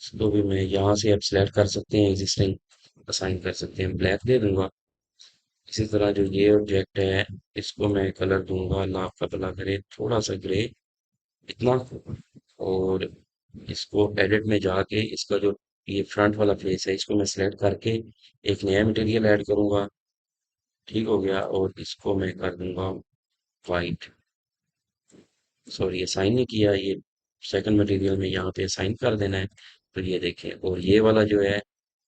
[SPEAKER 1] इसको भी मैं यहाँ से अब सिलेक्ट कर सकते हैं, एग्जिस्टिंग असाइन कर सकते हैं, ब्लैक दे दूंगा। इसी तरह जो ये ऑब्जेक्ट है, इसको मैं कलर दूंगा, अल्लाह आपका भला करे, थोड़ा सा ग्रे, इतना। और इसको एडिट में जाके इसका जो ये फ्रंट वाला फेस है, इसको मैं सिलेक्ट करके एक नया मटेरियल ऐड करूंगा। ठीक हो गया। और इसको मैं कर दूंगा वाइट। सॉरी, असाइन नहीं किया, ये सेकंड मटेरियल में यहाँ पे असाइन कर देना है। तो ये देखें, और ये वाला जो है,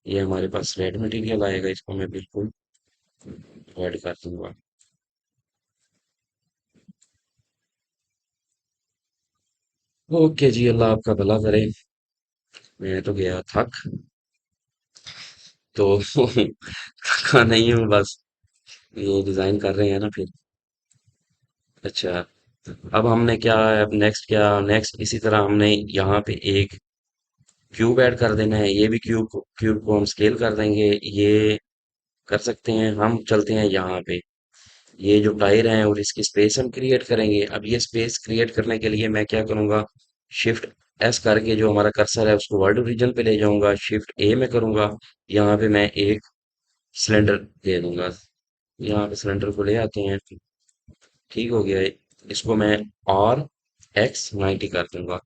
[SPEAKER 1] ये हमारे पास रेड मटेरियल आएगा, इसको मैं बिल्कुल ऐड कर दूंगा। ओके जी, अल्लाह आपका भला करे। मैं तो गया थक, तो थका नहीं हूँ बस, ये डिजाइन कर रहे हैं ना फिर। अच्छा, अब हमने क्या है, अब नेक्स्ट क्या, नेक्स्ट इसी तरह हमने यहाँ पे एक क्यूब ऐड कर देना है। ये भी क्यूब को हम स्केल कर देंगे। ये कर सकते हैं। हम चलते हैं यहाँ पे, ये जो टायर हैं और इसकी स्पेस हम क्रिएट करेंगे। अब ये स्पेस क्रिएट करने के लिए मैं क्या करूंगा, शिफ्ट एस करके जो हमारा कर्सर है उसको वर्ल्ड रीजन पे ले जाऊंगा, शिफ्ट ए में करूंगा। यहाँ पे मैं एक सिलेंडर दे दूंगा। यहाँ पे सिलेंडर को ले आते हैं। ठीक हो गया। इसको मैं आर एक्स 90 कर दूंगा।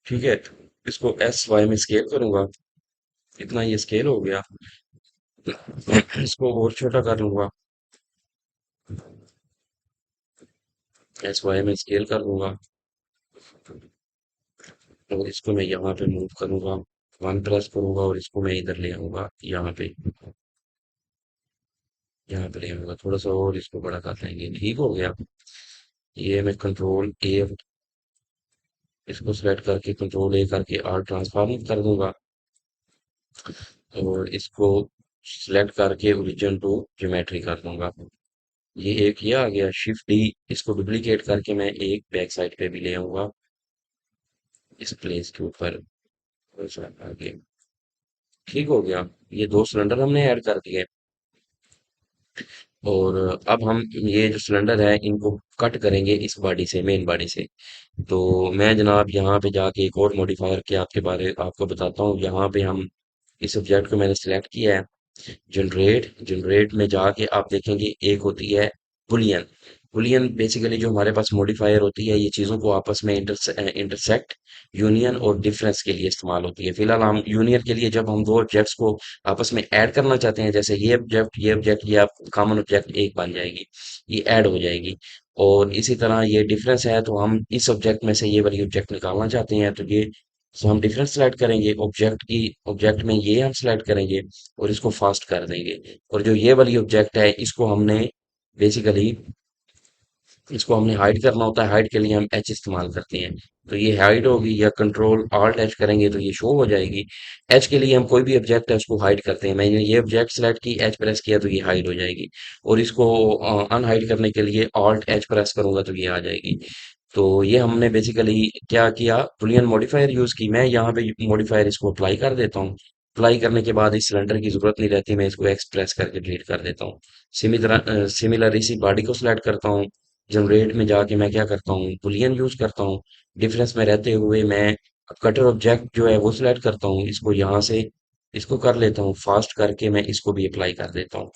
[SPEAKER 1] ठीक है, इसको एस वाई में स्केल करूंगा। इतना ये स्केल हो गया। इसको और छोटा कर लूंगा, एस वाई में स्केल कर लूंगा। और इसको मैं यहाँ पे मूव करूंगा, वन प्रेस करूंगा और इसको मैं इधर ले आऊंगा, यहाँ पे ले आऊंगा थोड़ा सा, और इसको बड़ा कर लेंगे। ठीक हो गया। ये मैं कंट्रोल ए, इसको सेलेक्ट करके कंट्रोल ए करके आर ट्रांसफॉर्म कर दूंगा। और इसको सिलेक्ट करके ओरिजिन टू ज्योमेट्री कर दूंगा। ये एक ये आ गया। शिफ्ट डी, इसको डुप्लीकेट करके मैं एक बैक साइड पे भी ले आऊंगा, इस प्लेस के ऊपर। थोड़ा सा आगे। ठीक हो गया। ये दो सिलेंडर हमने ऐड कर दिए। और अब हम ये जो सिलेंडर है इनको कट करेंगे इस बॉडी से, मेन बॉडी से। तो मैं जनाब यहाँ पे जाके एक और मॉडिफायर के आपके बारे आपको बताता हूँ। यहाँ पे हम इस ऑब्जेक्ट को मैंने सिलेक्ट किया है। जनरेट, जनरेट में जाके आप देखेंगे एक होती है बुलियन। बुलियन बेसिकली जो हमारे पास मॉडिफायर होती है, ये चीजों को आपस में इंटरसेक्ट, यूनियन और डिफरेंस के लिए इस्तेमाल होती है। फिलहाल हम यूनियन के लिए, जब हम दो ऑब्जेक्ट्स को आपस में ऐड करना चाहते हैं, जैसे ये ऑब्जेक्ट ये आप कॉमन ऑब्जेक्ट एक बन जाएगी, ये ऐड हो जाएगी। और इसी तरह ये डिफरेंस है, तो हम इस ऑब्जेक्ट में से ये वाली ऑब्जेक्ट निकालना चाहते हैं, तो ये, तो हम डिफरेंस सेलेक्ट करेंगे ऑब्जेक्ट में, ये हम सेलेक्ट करेंगे और इसको फास्ट कर देंगे। और जो ये वाली ऑब्जेक्ट है, बेसिकली इसको हमने हाइड करना होता है। हाइड के लिए हम एच इस्तेमाल करते हैं। तो ये हाइड होगी, या कंट्रोल ऑल्ट एच करेंगे तो ये शो हो जाएगी। एच के लिए हम कोई भी ऑब्जेक्ट है उसको हाइड करते हैं। मैंने ये ऑब्जेक्ट सेलेक्ट की, एच प्रेस किया तो ये हाइड हो जाएगी। और इसको अनहाइड करने के लिए ऑल्ट एच प्रेस करूंगा तो ये आ जाएगी। तो ये हमने बेसिकली क्या किया, बुलियन मॉडिफायर यूज की। मैं यहाँ पे मॉडिफायर इसको अप्लाई कर देता हूँ। अप्लाई करने के बाद इस सिलेंडर की जरूरत नहीं रहती, मैं इसको एक्सप्रेस करके डिलीट कर देता हूँ। सिमिलर इसी बॉडी को सिलेक्ट करता हूँ। जनरेट में जाके मैं क्या करता हूँ, बुलियन यूज करता हूँ। डिफरेंस में रहते हुए मैं कटर ऑब्जेक्ट जो है वो सिलेक्ट करता हूँ, इसको यहाँ से इसको कर लेता हूँ, फास्ट करके मैं इसको भी अप्लाई कर देता हूँ।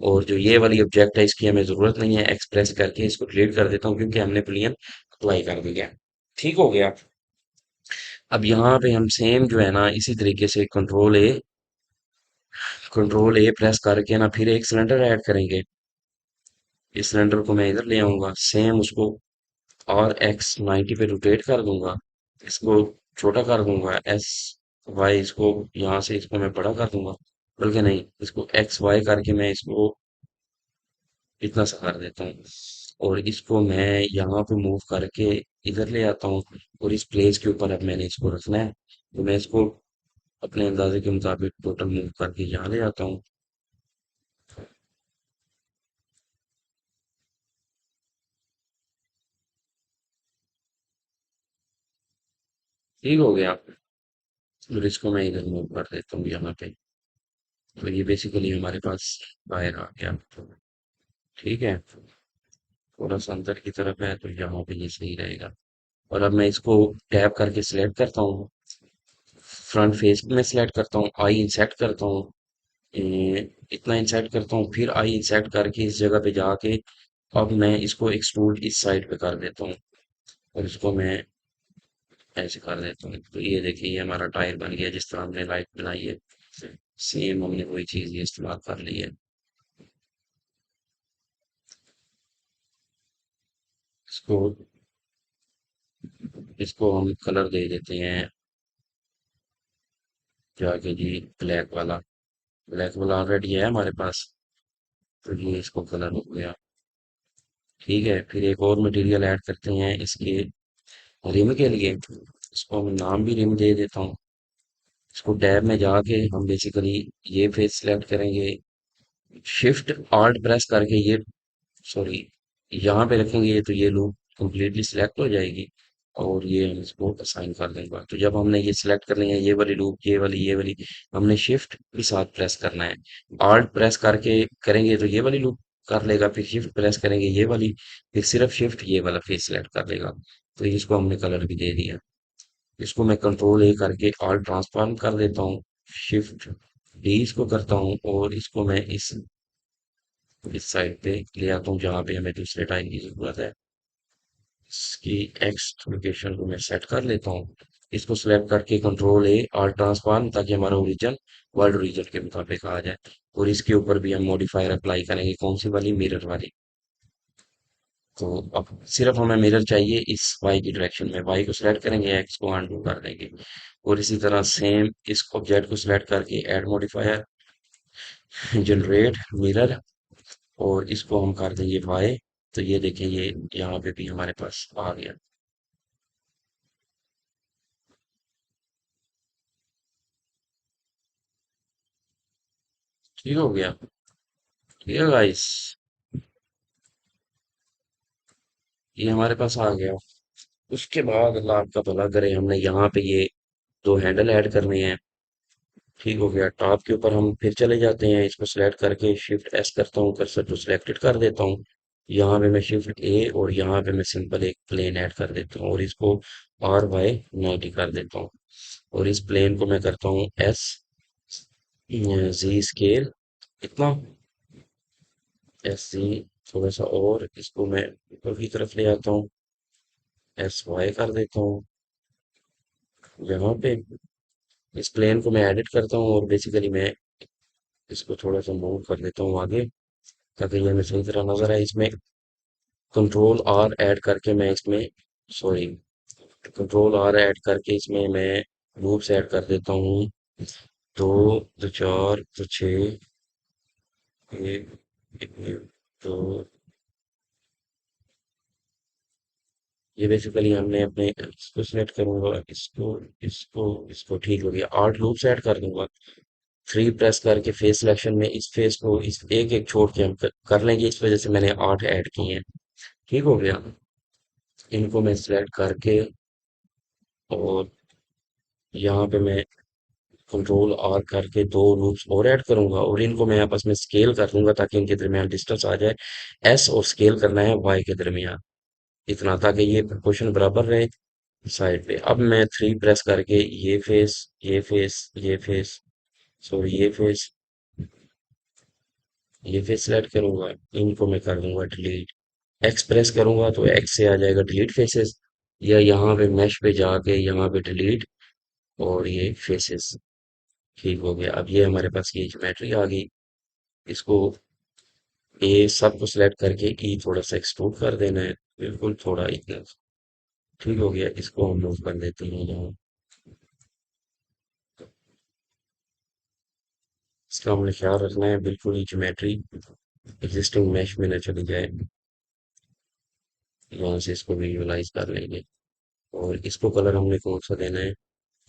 [SPEAKER 1] और जो ये वाली ऑब्जेक्ट है इसकी हमें जरूरत नहीं है, एक्सप्रेस करके इसको डिलीट कर देता हूँ, क्योंकि हमने बुलियन अप्लाई कर दिया। ठीक हो गया। अब यहाँ पे हम सेम जो है ना, इसी तरीके से कंट्रोल ए प्रेस करके ना फिर एक सिलेंडर ऐड करेंगे। इस सिलेंडर को मैं इधर ले आऊंगा, सेम उसको और एक्स 90 पे रोटेट कर दूंगा। इसको छोटा कर दूंगा, एस वाई इसको यहाँ से इसको मैं बड़ा कर दूंगा, बल्कि नहीं, इसको एक्स वाई करके मैं इसको इतना सा कर देता हूँ, और इसको मैं यहाँ पे मूव करके इधर ले आता हूँ, और इस प्लेस के ऊपर अब मैंने इसको रखना है, तो मैं इसको अपने अंदाजे के मुताबिक टोटल मूव करके यहाँ ले आता हूँ। ठीक हो गया। और इसको मैं इधर मूव कर देता हूँ यहाँ पे, तो ये बेसिकली हमारे पास बाहर आ गया। ठीक है, थोड़ा सा अंदर की तरफ है तो यहाँ पे ये सही रहेगा। और अब मैं इसको टैप करके सिलेक्ट करता हूँ, फ्रंट फेस में सिलेक्ट करता हूँ, आई इंसेट करता हूँ, इतना इंसेट करता हूँ, फिर आई इंसेट करके इस जगह पे जाके अब मैं इसको एक्सट्रूड इस साइड पे कर देता हूँ, और इसको मैं ऐसे कर देता हूँ, तो ये देखिए ये हमारा टायर बन गया जिस तरह हमने लाइट बनाई है, सेम हमने वही चीज ये इस्तेमाल कर ली है। इसको इसको हम कलर दे देते हैं जाके जी, ब्लैक वाला। ब्लैक वाला ऑलरेडी है हमारे पास, तो ये इसको कलर हो गया। ठीक है, फिर एक और मटेरियल ऐड करते हैं इसके रिम के लिए, इसको हम नाम भी रिम दे देता हूँ। इसको टैब में जाके हम बेसिकली ये फेस सिलेक्ट करेंगे, शिफ्ट ऑल्ट प्रेस करके ये, सॉरी, यहाँ पे रखेंगे तो ये लूप कंप्लीटली सिलेक्ट हो जाएगी, और ये हम इसको असाइन कर देंगे। तो जब हमने ये सिलेक्ट कर लिया, ये वाली लूप, ये वाली हमने शिफ्ट के साथ प्रेस करना है। ऑल्ट प्रेस करके करेंगे तो ये वाली लूप कर लेगा, फिर शिफ्ट प्रेस करेंगे ये वाली, फिर सिर्फ शिफ्ट ये वाला फेस सिलेक्ट कर लेगा। तो इसको हमने कलर भी दे दिया। इसको मैं कंट्रोल ए करके ऑल्ट ट्रांसफॉर्म कर देता हूँ, शिफ्ट डी इसको करता हूँ, और इसको मैं इस साइड पे ले आता हूँ जहाँ पे हमें दूसरे टाइप की जरूरत है। इसकी एक्स लोकेशन को मैं सेट कर लेता हूँ, इसको सेलेक्ट करके कंट्रोल ए और ट्रांसफॉर्म, ताकि हमारा ओरिजिन वर्ल्ड ओरिजिन के मुताबिक आ जाए। और इसके ऊपर भी हम मॉडिफायर अप्लाई करेंगे, कौन सी वाली, मिरर वाली। तो अब सिर्फ हमें मिरर चाहिए इस वाई की डायरेक्शन में, वाई को सिलेक्ट करेंगे, एक्स को अनडू कर देंगे, और इसी तरह सेम इस ऑब्जेक्ट को सिलेक्ट करके ऐड मॉडिफायर, जनरेट मिरर, और इसको हम कर देंगे वाई। तो ये देखें, ये यहाँ पे भी हमारे पास आ गया। ठीक हो गया। ठीक है गाइस, ये हमारे पास आ गया। उसके बाद अल्लाह आपका भला करे, हमने यहाँ पे ये दो हैंडल ऐड करने हैं। ठीक हो गया, टॉप के ऊपर हम फिर चले जाते हैं, इसको सिलेक्ट करके शिफ्ट एस करता हूँ, कर्सर को सिलेक्टेड कर देता हूँ। यहाँ पे मैं शिफ्ट ए, और यहाँ पे मैं सिंपल एक प्लेन ऐड कर देता हूँ, और इसको आर बाय 90 कर देता हूँ, और इस प्लेन को मैं करता हूँ एस जी स्केल, इतना एस जी, थोड़ा सा, और इसको मैं ऊपर की तरफ ले आता हूँ, एस वाई कर देता हूँ यहाँ पे। इस प्लेन को मैं एडिट करता हूँ, और बेसिकली मैं इसको थोड़ा सा मूव कर देता हूँ आगे, ताकि ये हमें सही तरह नजर आए। इसमें कंट्रोल आर ऐड करके मैं इसमें, सॉरी, कंट्रोल आर ऐड करके इसमें मैं लूप्स ऐड कर देता हूँ, दो, दो चार, दो छः, एक, एक, दो। ये बेसिकली हमने अपने, इसको सिलेक्ट करूंगा, इसको, इसको ठीक हो गया, आठ लूप्स ऐड कर दूंगा। थ्री प्रेस करके फेस सिलेक्शन में इस फेस को इस एक एक छोड़ के हम कर लेंगे, इस वजह से मैंने आठ ऐड किए हैं। ठीक हो गया, इनको मैं सिलेक्ट करके, और यहाँ पे मैं कंट्रोल आर करके दो लूप्स और ऐड करूंगा, और इनको मैं आपस में स्केल कर दूंगा ताकि इनके दरमियान डिस्टेंस आ जाए। एस और स्केल करना है वाई के दरमियान, इतना, ताकि ये प्रोपोर्शन बराबर रहे साइड पे। अब मैं थ्री प्रेस करके ये फेस, सॉरी, ये फेस सेलेक्ट करूंगा, इनको मैं कर दूंगा डिलीट। एक्स प्रेस करूंगा तो एक्स से आ जाएगा डिलीट फेसेस, या यहाँ पे मैश पे जाके यहाँ पे डिलीट, और ये फेसेस। ठीक हो गया, अब ये हमारे पास ये ज्योमेट्री आ गई। इसको ए सबको सिलेक्ट करके ई थोड़ा सा एक्सट्रूड कर देना है, बिल्कुल थोड़ा इतना। ठीक हो गया, इसको हम मूव कर देते हैं यहाँ, इसका हमने ख्याल रखना है बिल्कुल ही ज्योमेट्री एग्जिस्टिंग मैश में न चली जाए। यहाँ से इसको विजुअलाइज कर लेंगे। और इसको कलर हमने कौन सा देना है?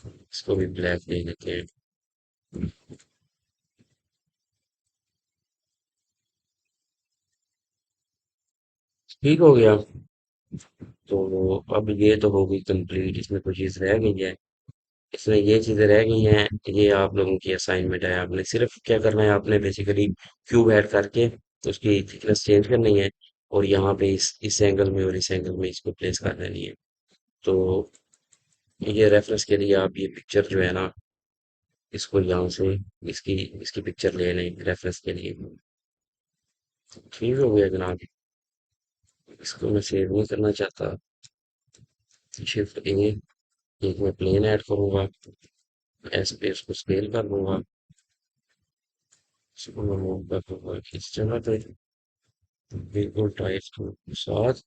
[SPEAKER 1] इसको भी ब्लैक दे देते हैं। ठीक हो गया। तो अब ये तो हो गई कंप्लीट, इसमें कुछ चीज़ रह गई है। इसमें ये चीज़ें रह गई हैं। ये आप लोगों की असाइनमेंट है, आपने सिर्फ क्या करना है, आपने बेसिकली क्यूब ऐड करके उसकी थिकनेस चेंज करनी है। और यहाँ पे इस एंगल में और इस एंगल में इसको प्लेस कर देनी है। तो ये रेफरेंस के लिए आप ये पिक्चर जो है ना, इसको यहाँ से इसकी इसकी पिक्चर ले लें रेफरेंस के लिए। ठीक हो गया जनाब। इसको मैं सेव नहीं करना चाहता। शिफ्ट ए, एक मैं प्लेन ऐड करूंगा, एस पे इसको स्केल कर दूंगा, इसको मैं मूव कर दूंगा इस जगह पे बिल्कुल टाइप के साथ।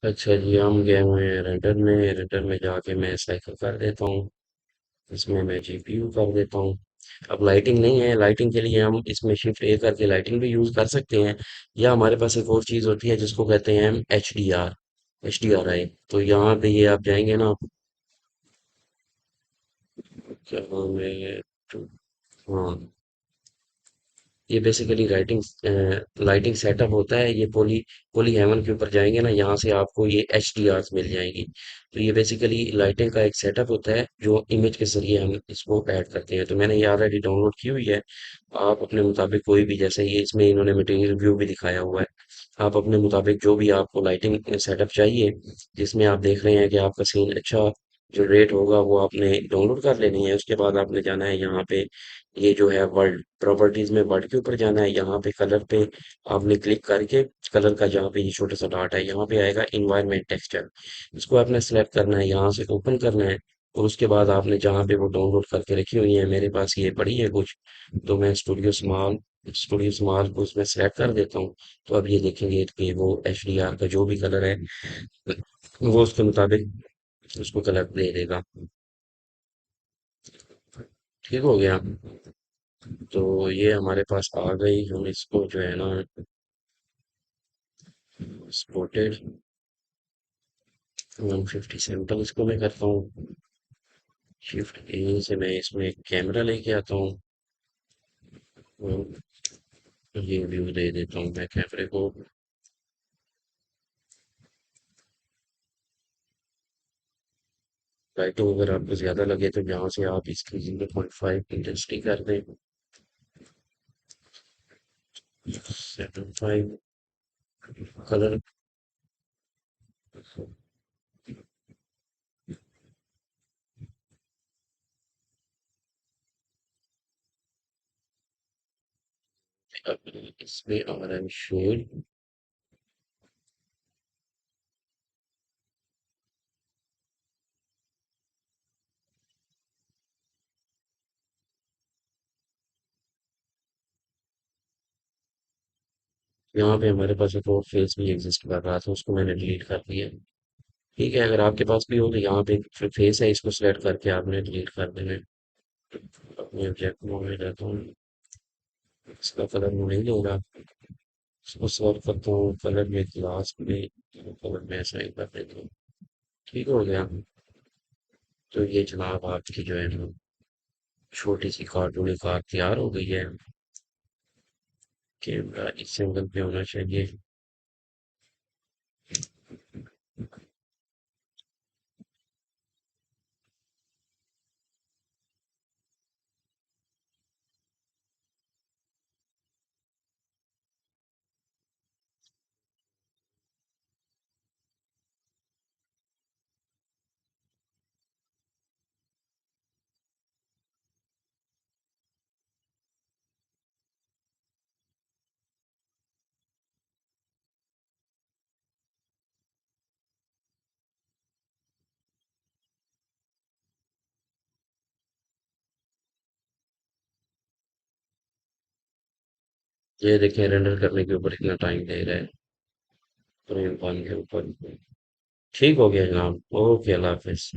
[SPEAKER 1] अच्छा जी, हम गए हुए हैं रेंडर में। रेंडर में जाके मैं साइकिल कर देता हूँ। इसमें मैं जीपीयू कर देता हूँ। अब लाइटिंग नहीं है, लाइटिंग के लिए हम इसमें शिफ्ट ए करके लाइटिंग भी यूज कर सकते हैं। या हमारे पास एक और चीज होती है जिसको कहते हैं हम एच डी आर आई। तो यहाँ पे ये आप जाएंगे ना, क्या नाम है, तो, हाँ, ये बेसिकली लाइटिंग सेटअप होता है। ये पोली हेवन के ऊपर जाएंगे ना, यहाँ से आपको ये एच डी आर मिल जाएंगी। तो ये बेसिकली लाइटिंग का एक सेटअप होता है जो इमेज के जरिए हम इसको ऐड करते हैं। तो मैंने ये ऑलरेडी डाउनलोड की हुई है। आप अपने मुताबिक कोई भी, जैसे ये इसमें इन्होंने मटेरियल व्यू भी दिखाया हुआ है, आप अपने मुताबिक जो भी आपको लाइटिंग सेटअप चाहिए, जिसमें आप देख रहे हैं कि आपका सीन अच्छा जनरेट होगा, वो आपने डाउनलोड कर लेनी है। उसके बाद आपने जाना है यहाँ पे, ये जो है वर्ल्ड प्रॉपर्टीज में वर्ल्ड के ऊपर जाना है। यहाँ पे कलर पे आपने क्लिक करके कलर का जहाँ पे ये छोटा सा डॉट है, यहाँ पे आएगा इन्वायरमेंट टेक्सचर। इसको आपने सेलेक्ट करना है, यहाँ से ओपन करना है। और उसके बाद आपने जहाँ पे वो डाउनलोड करके रखी हुई है, मेरे पास ये पड़ी है कुछ, तो मैं स्टूडियो स्मॉल को उसमें सेलेक्ट कर देता हूँ। तो अब ये देखेंगे कि वो एच डी आर का जो भी कलर है वो उसके मुताबिक उसको कलर दे देगा। ठीक हो गया। तो ये हमारे पास आ गई। हम इसको जो है ना, स्पॉटेड 150 सैंपल इसको मैं करता हूँ। शिफ्ट ए से मैं इसमें एक कैमरा लेके आता हूँ। और ये व्यू दे देता हूँ मैं कैमरे को। लाइटिंग अगर आपको ज्यादा लगे तो यहाँ से आप इसकी 0.5 इंटेंसिटी कर दें। 7.5 कलर। अब इसमें ऑरेंज शेड। यहाँ पे हमारे पास एक और फेस भी एग्जिस्ट कर रहा था, उसको मैंने डिलीट कर दिया। ठीक है, अगर आपके पास भी हो तो यहाँ पे एक फेस है, इसको सिलेक्ट करके आपने डिलीट कर देना है। अपने ऑब्जेक्ट मोड में रहता हूँ, इसका कलर मैं नहीं लूंगा। इसको सॉल्व करता हूँ कलर में, क्लास में कलर में असाइन कर देता हूँ। ठीक हो गया। तो ये जनाब आपकी जो है ना, छोटी सी कार्टूनी कार तैयार हो गई है। कैमरा इस एंगल पे होना चाहिए। ये देखें रेंडर करने के ऊपर इतना टाइम ले रहा है। फ्रेम वन के ऊपर ठीक हो गया जनाब। ओके, अल्लाह हाफिज।